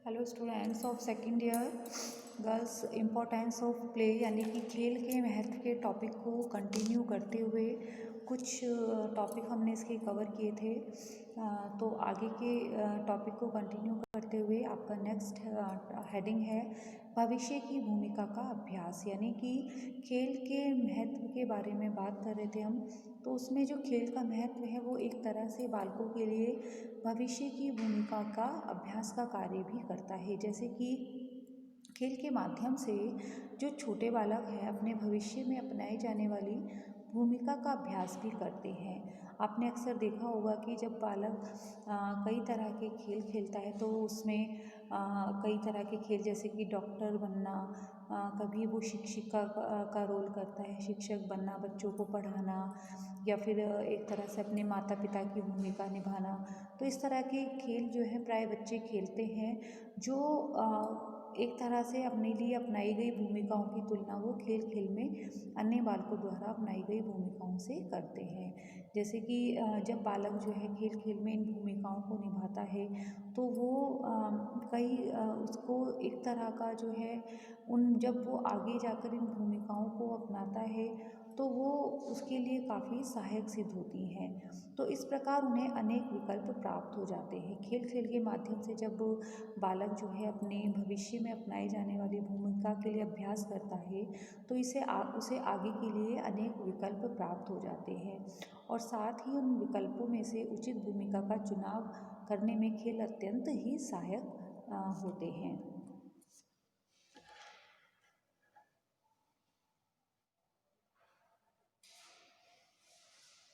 Hello students of second year girls, importance of play यानी कि खेल के महत्व के टॉपिक को कंटिन्यू करते हुए कुछ टॉपिक हमने इसके कवर किए थे। तो आगे के टॉपिक को कंटिन्यू करते हुए आपका नेक्स्ट हेडिंग है भविष्य की भूमिका का अभ्यास, यानी कि खेल के महत्व के बारे में बात कर रहे थे हम। तो उसमें जो खेल का महत्व है वो एक तरह से बालकों के लिए भविष्य की भूमिका का अभ्यास का कार्य भी करता है। जैसे कि खेल के माध्यम से जो छोटे बालक हैं अपने भविष्य में अपनाई जाने वाली भूमिका का अभ्यास भी करते हैं। आपने अक्सर देखा होगा कि जब बालक कई तरह के खेल खेलता है तो उसमें कई तरह के खेल जैसे कि डॉक्टर बनना, कभी वो शिक्षिका का रोल करता है, शिक्षक बनना, बच्चों को पढ़ाना, या फिर एक तरह से अपने माता पिता की भूमिका निभाना। तो इस तरह के खेल जो है प्राय बच्चे खेलते हैं, जो एक तरह से अपने लिए अपनाई गई भूमिकाओं की तुलना वो खेल खेल में अन्य बालकों द्वारा अपनाई गई भूमिकाओं से करते हैं। जैसे कि जब बालक जो है खेल खेल में इन भूमिकाओं को निभाता है तो वो उसको एक तरह का जो है जब वो आगे जाकर इन भूमिकाओं को अपनाता है तो वो उसके लिए काफ़ी सहायक सिद्ध होती हैं। तो इस प्रकार उन्हें अनेक विकल्प प्राप्त हो जाते हैं। खेल खेल के माध्यम से जब बालक जो है अपने भविष्य में अपनाई जाने वाली भूमिका के लिए अभ्यास करता है तो उसे आगे के लिए अनेक विकल्प प्राप्त हो जाते हैं, और साथ ही उन विकल्पों में से उचित भूमिका का चुनाव करने में खेल अत्यंत ही सहायक होते हैं।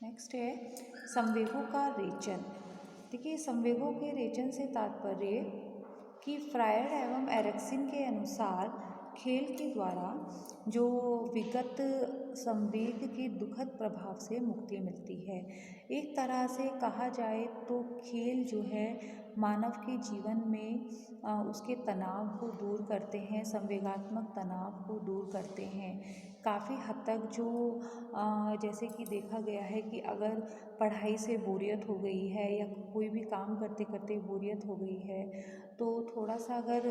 नेक्स्ट है संवेगों का रेचन। देखिए, संवेगों के रेचन से तात्पर्य कि फ्रायड एवं एरिक्सन के अनुसार खेल के द्वारा जो विगत संवेग के दुखद प्रभाव से मुक्ति मिलती है। एक तरह से कहा जाए तो खेल जो है मानव के जीवन में उसके तनाव को दूर करते हैं, संवेगात्मक तनाव को दूर करते हैं काफ़ी हद तक। जो जैसे कि देखा गया है कि अगर पढ़ाई से बोरियत हो गई है या कोई भी काम करते करते बोरियत हो गई है तो थोड़ा सा अगर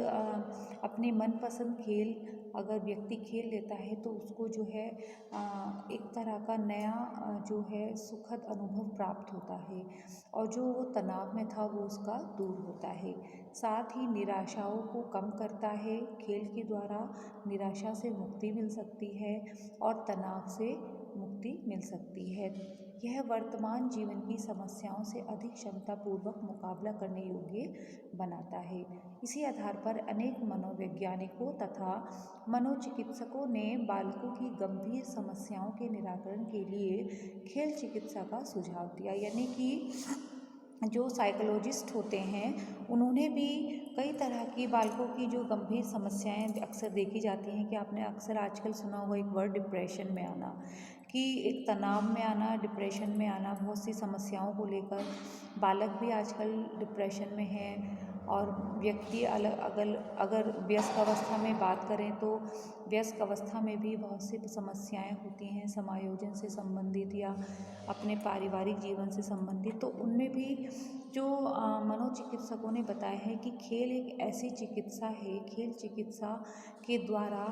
अपने मनपसंद खेल अगर व्यक्ति खेल लेता है तो उसको जो है एक तरह का नया जो है सुखद अनुभव प्राप्त होता है, और जो वो तनाव में था वो उसका दूर होता है। साथ ही निराशाओं को कम करता है। खेल के द्वारा निराशा से मुक्ति मिल सकती है और तनाव से मुक्ति मिल सकती है। यह वर्तमान जीवन की समस्याओं से अधिक क्षमतापूर्वक मुकाबला करने योग्य बनाता है। इसी आधार पर अनेक मनोवैज्ञानिकों तथा मनोचिकित्सकों ने बालकों की गंभीर समस्याओं के निराकरण के लिए खेल चिकित्सा का सुझाव दिया। यानी कि जो साइकोलॉजिस्ट होते हैं उन्होंने भी कई तरह की बालकों की जो गंभीर समस्याएं अक्सर देखी जाती हैं कि आपने अक्सर आजकल सुना होगा एक वर्ड डिप्रेशन में आना, कि एक तनाव में आना, डिप्रेशन में आना, बहुत सी समस्याओं को लेकर बालक भी आजकल डिप्रेशन में हैं। और व्यक्ति अगर व्यस्क अवस्था में बात करें तो व्यस्क अवस्था में भी बहुत सी समस्याएं होती हैं समायोजन से संबंधित या अपने पारिवारिक जीवन से संबंधित। तो उनमें भी जो मनोचिकित्सकों ने बताया है कि खेल एक ऐसी चिकित्सा है, खेल चिकित्सा के द्वारा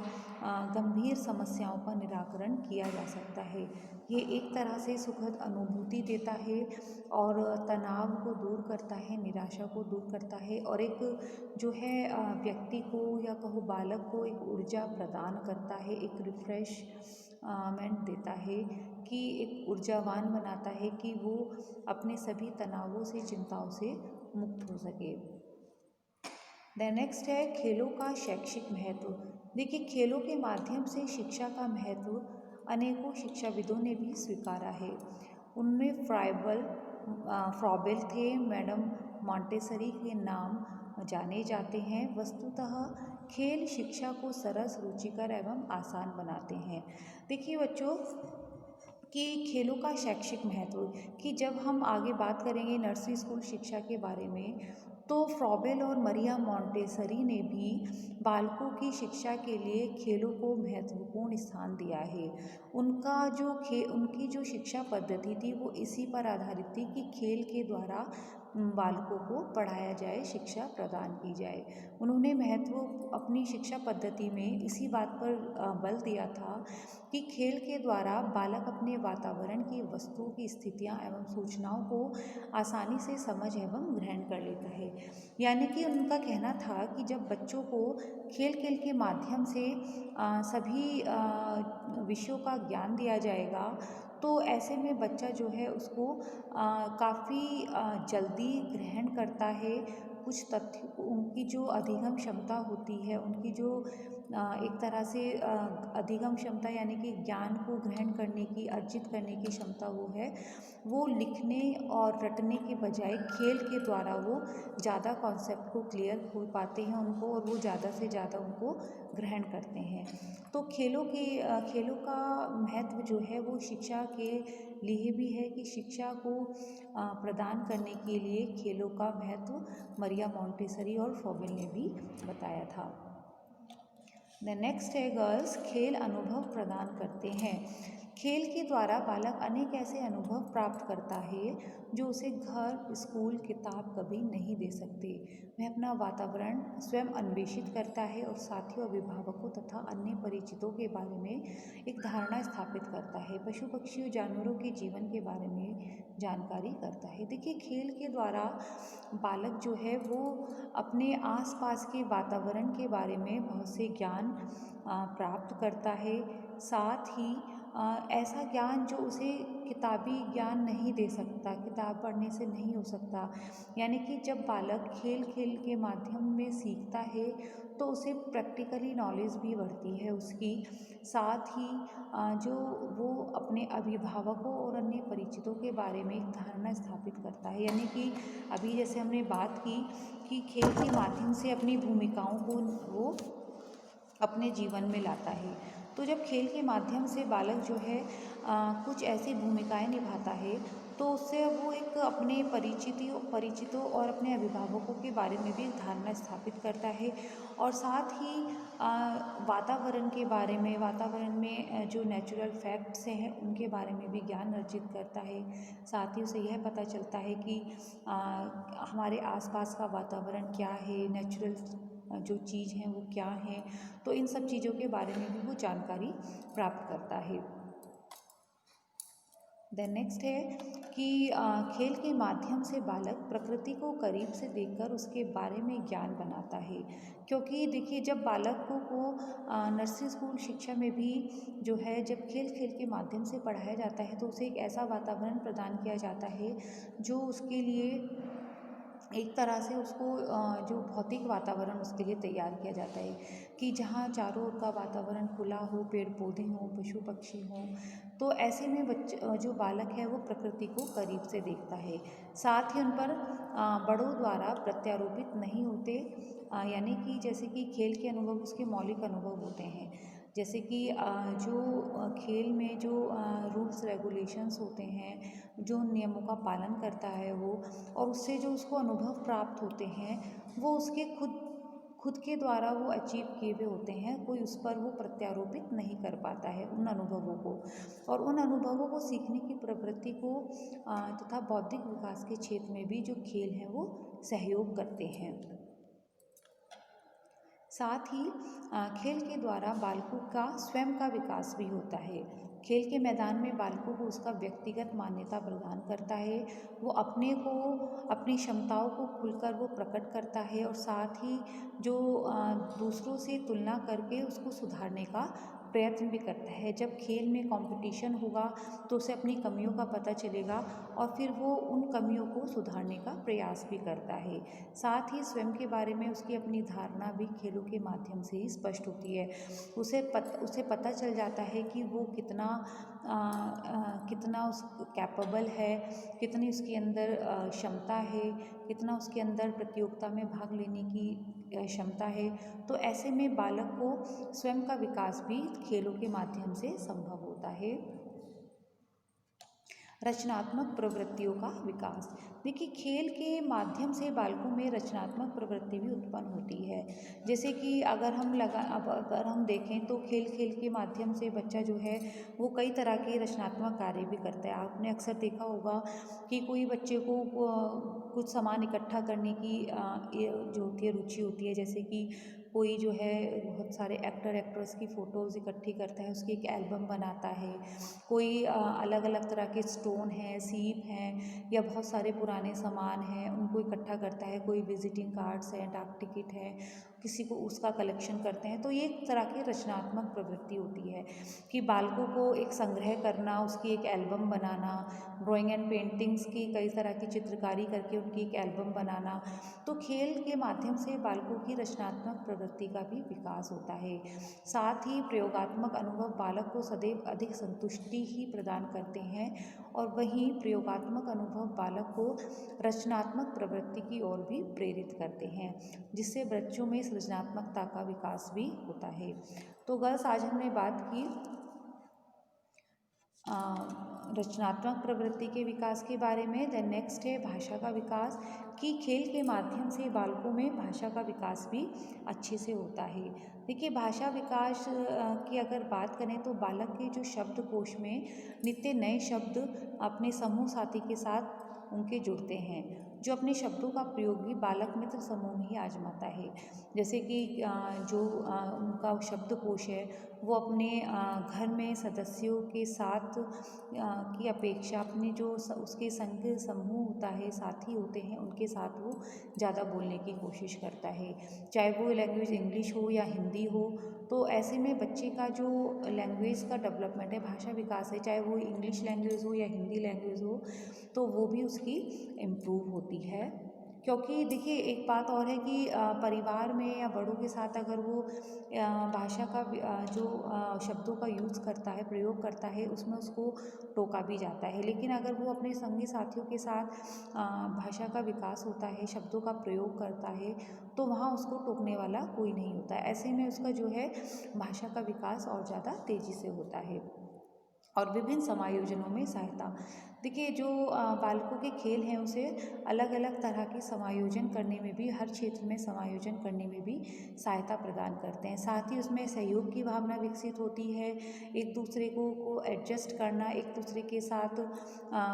गंभीर समस्याओं का निराकरण किया जा सकता है। ये एक तरह से सुखद अनुभूति देता है और तनाव को दूर करता है, निराशा को दूर करता है, और एक जो है व्यक्ति को या कहो बालक को एक ऊर्जा प्रदान करता है, एक रिफ्रेशमेंट देता है, कि एक ऊर्जावान बनाता है कि वो अपने सभी तनावों से, चिंताओं से मुक्त हो सके। द नेक्स्ट है खेलों का शैक्षिक महत्व। देखिए, खेलों के माध्यम से शिक्षा का महत्व अनेकों शिक्षाविदों ने भी स्वीकारा है। उनमें फ्रॉबेल थे, मैडम मॉन्टेसरी के नाम जाने जाते हैं। वस्तुतः खेल शिक्षा को सरस, रुचिकर एवं आसान बनाते हैं। देखिए बच्चों, कि खेलों का शैक्षिक महत्व, कि जब हम आगे बात करेंगे नर्सरी स्कूल शिक्षा के बारे में तो फ्रॉबेल और मरिया मॉन्टेसरी ने भी बालकों की शिक्षा के लिए खेलों को महत्वपूर्ण स्थान दिया है। उनकी जो शिक्षा पद्धति थी वो इसी पर आधारित थी कि खेल के द्वारा बालकों को पढ़ाया जाए, शिक्षा प्रदान की जाए। उन्होंने महत्व अपनी शिक्षा पद्धति में इसी बात पर बल दिया था कि खेल के द्वारा बालक अपने वातावरण की वस्तुओं की स्थितियाँ एवं सूचनाओं को आसानी से समझ एवं ग्रहण कर लेता है। यानी कि उनका कहना था कि जब बच्चों को खेल खेल के माध्यम से सभी विषयों का ज्ञान दिया जाएगा, तो ऐसे में बच्चा जो है उसको काफ़ी जल्दी ग्रहण करता है। कुछ तथ्य उनकी जो अधिगम क्षमता होती है, उनकी जो एक तरह से अधिगम क्षमता यानी कि ज्ञान को ग्रहण करने की, अर्जित करने की क्षमता वो लिखने और रटने के बजाय खेल के द्वारा वो ज़्यादा कॉन्सेप्ट को क्लियर हो पाते हैं उनको, और वो ज़्यादा से ज़्यादा उनको ग्रहण करते हैं। तो खेलों का महत्व जो है वो शिक्षा के लिए भी है कि शिक्षा को प्रदान करने के लिए खेलों का महत्व मरिया मोंटेसरी और फ्रोबेल ने भी बताया था। द नेक्स्ट है गर्ल्स, खेल अनुभव प्रदान करते हैं। खेल के द्वारा बालक अनेक ऐसे अनुभव प्राप्त करता है जो उसे घर, स्कूल, किताब कभी नहीं दे सकते। वह अपना वातावरण स्वयं अन्वेषित करता है और साथियों, अभिभावकों तथा अन्य परिचितों के बारे में एक धारणा स्थापित करता है। पशु पक्षियों, जानवरों के जीवन के बारे में जानकारी करता है। देखिए, खेल के द्वारा बालक जो है वो अपने आसपास के वातावरण के बारे में बहुत से ज्ञान प्राप्त करता है। साथ ही ऐसा ज्ञान जो उसे किताबी ज्ञान नहीं दे सकता, किताब पढ़ने से नहीं हो सकता। यानी कि जब बालक खेल खेल के माध्यम में सीखता है तो उसे प्रैक्टिकली नॉलेज भी बढ़ती है उसकी। साथ ही जो वो अपने अभिभावकों और अन्य परिचितों के बारे में एक धारणा स्थापित करता है। यानी कि अभी जैसे हमने बात की कि खेल के माध्यम से अपनी भूमिकाओं को वो अपने जीवन में लाता है। तो जब खेल के माध्यम से बालक जो है कुछ ऐसी भूमिकाएं निभाता है, तो उससे वो एक अपने परिचितों और अपने अभिभावकों के बारे में भी एक धारणा स्थापित करता है, और साथ ही वातावरण के बारे में, वातावरण में जो नेचुरल फैक्ट्स हैं उनके बारे में भी ज्ञान अर्जित करता है। साथ ही उसे यह पता चलता है कि हमारे आसपास का वातावरण क्या है, नेचुरल जो चीज़ हैं वो क्या हैं। तो इन सब चीज़ों के बारे में भी वो जानकारी प्राप्त करता है। देन नेक्स्ट है कि खेल के माध्यम से बालक प्रकृति को करीब से देखकर उसके बारे में ज्ञान बनाता है। क्योंकि देखिए, जब बालकों को नर्सरी स्कूल शिक्षा में भी जो है जब खेल खेल के माध्यम से पढ़ाया जाता है तो उसे एक ऐसा वातावरण प्रदान किया जाता है जो उसके लिए एक तरह से उसको जो भौतिक वातावरण उसके लिए तैयार किया जाता है कि जहाँ चारों ओर का वातावरण खुला हो, पेड़ पौधे हों, पशु पक्षी हों। तो ऐसे में जो बालक है वो प्रकृति को करीब से देखता है। साथ ही उन पर बड़ों द्वारा प्रत्यारोपित नहीं होते। यानी कि जैसे कि खेल के अनुभव उसके मौलिक अनुभव होते हैं। जैसे कि जो खेल में जो रूल्स रेगुलेशंस होते हैं, जो नियमों का पालन करता है वो, और उससे जो उसको अनुभव प्राप्त होते हैं वो उसके खुद के द्वारा वो अचीव किए हुए होते हैं। कोई उस पर वो प्रत्यारोपित नहीं कर पाता है उन अनुभवों को, और उन अनुभवों को सीखने की प्रवृत्ति को तथा बौद्धिक विकास के क्षेत्र में भी जो खेल हैं वो सहयोग करते हैं। साथ ही खेल के द्वारा बालकों का स्वयं का विकास भी होता है। खेल के मैदान में बालकों को उसका व्यक्तिगत मान्यता प्रदान करता है। वो अपने को, अपनी क्षमताओं को खुलकर वो प्रकट करता है, और साथ ही जो दूसरों से तुलना करके उसको सुधारने का प्रयत्न भी करता है। जब खेल में कंपटीशन होगा तो उसे अपनी कमियों का पता चलेगा और फिर वो उन कमियों को सुधारने का प्रयास भी करता है। साथ ही स्वयं के बारे में उसकी अपनी धारणा भी खेलों के माध्यम से ही स्पष्ट होती है। उसे पता चल जाता है कि वो कितना उस कैपेबल है, कितनी उसके अंदर क्षमता है, कितना उसके अंदर प्रतियोगिता में भाग लेने की क्षमता है। तो ऐसे में बालक को स्वयं का विकास भी खेलों के माध्यम से संभव होता है। रचनात्मक प्रवृत्तियों का विकास। देखिए, खेल के माध्यम से बालकों में रचनात्मक प्रवृत्ति भी उत्पन्न होती है। जैसे कि अगर हम देखें तो खेल खेल के माध्यम से बच्चा जो है वो कई तरह के रचनात्मक कार्य भी करता है। आपने अक्सर देखा होगा कि कोई बच्चे को कुछ सामान इकट्ठा करने की ये जो होती है रुचि होती है। जैसे कि कोई जो है बहुत सारे एक्टर एक्ट्रेस की फ़ोटोज़ इकट्ठी करता है, उसकी एक एल्बम बनाता है। कोई अलग अलग तरह के स्टोन हैं, सीप हैं या बहुत सारे पुराने सामान हैं, उनको इकट्ठा करता है। कोई विजिटिंग कार्ड्स हैं, डाक टिकट है, किसी को उसका कलेक्शन करते हैं। तो ये एक तरह की रचनात्मक प्रवृत्ति होती है कि बालकों को एक संग्रह करना, उसकी एक album banana, drawing and paintings की कई तरह की चित्रकारी करके उनकी एक एल्बम बनाना। तो खेल के माध्यम से बालकों की रचनात्मक प्रवृत्ति का भी विकास होता है। साथ ही प्रयोगात्मक अनुभव बालक को सदैव अधिक संतुष्टि ही प्रदान करते हैं और वहीं प्रयोगात्मक अनुभव बालक को रचनात्मक प्रवृत्ति की ओर भी प्रेरित करते हैं, जिससे बच्चों में सृजनात्मकता का विकास भी होता है। तो गर्ल्स, आज हमने बात की रचनात्मक प्रवृत्ति के विकास के बारे में। देन नेक्स्ट है भाषा का विकास, कि खेल के माध्यम से बालकों में भाषा का विकास भी अच्छे से होता है। देखिए, भाषा विकास की अगर बात करें तो बालक के जो शब्दकोश में नित्य नए शब्द अपने समूह साथी के साथ उनके जुड़ते हैं, जो अपने शब्दों का प्रयोग भी बालक मित्र समूह में ही आजमाता है। जैसे कि जो उनका शब्दकोश है वो अपने घर में सदस्यों के साथ की अपेक्षा अपने जो उसके संग समूह होता है, साथी होते हैं, उनके साथ वो ज़्यादा बोलने की कोशिश करता है। चाहे वो लैंग्वेज इंग्लिश हो या हिंदी हो, तो ऐसे में बच्चे का जो लैंग्वेज का डेवलपमेंट है, भाषा विकास है, चाहे वो इंग्लिश लैंग्वेज हो या हिंदी लैंग्वेज हो, तो वो भी उसकी इम्प्रूव होती है। क्योंकि देखिए, एक बात और है कि परिवार में या बड़ों के साथ अगर वो भाषा का जो शब्दों का यूज़ करता है, प्रयोग करता है, उसमें उसको टोका भी जाता है। लेकिन अगर वो अपने संगी साथियों के साथ भाषा का विकास होता है, शब्दों का प्रयोग करता है, तो वहाँ उसको टोकने वाला कोई नहीं होता है। ऐसे में उसका जो है भाषा का विकास और ज़्यादा तेज़ी से होता है। और विभिन्न समायोजनों में सहायता। देखिए, जो बालकों के खेल हैं उसे अलग अलग तरह के समायोजन करने में भी, हर क्षेत्र में समायोजन करने में भी सहायता प्रदान करते हैं। साथ ही उसमें सहयोग की भावना विकसित होती है, एक दूसरे को एडजस्ट करना, एक दूसरे के साथ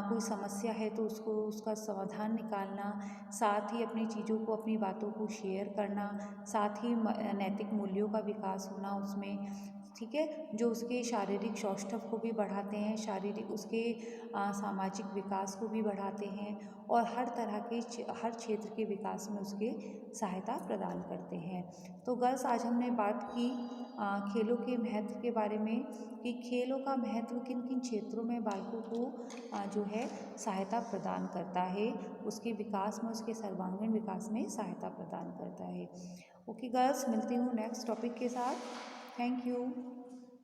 कोई समस्या है तो उसको उसका समाधान निकालना, साथ ही अपनी चीज़ों को, अपनी बातों को शेयर करना, साथ ही नैतिक मूल्यों का विकास होना उसमें, ठीक है, जो उसके शारीरिक सौष्ठव को भी बढ़ाते हैं, शारीरिक उसके सामाजिक विकास को भी बढ़ाते हैं और हर तरह के हर क्षेत्र के विकास में उसके सहायता प्रदान करते हैं। तो गर्ल्स, आज हमने बात की खेलों के महत्व के बारे में, कि खेलों का महत्व किन किन क्षेत्रों में बालकों को जो है सहायता प्रदान करता है, उसके विकास में, उसके सर्वांगीण विकास में सहायता प्रदान करता है। ओके गर्ल्स, मिलती हूँ नेक्स्ट टॉपिक के साथ। Thank you.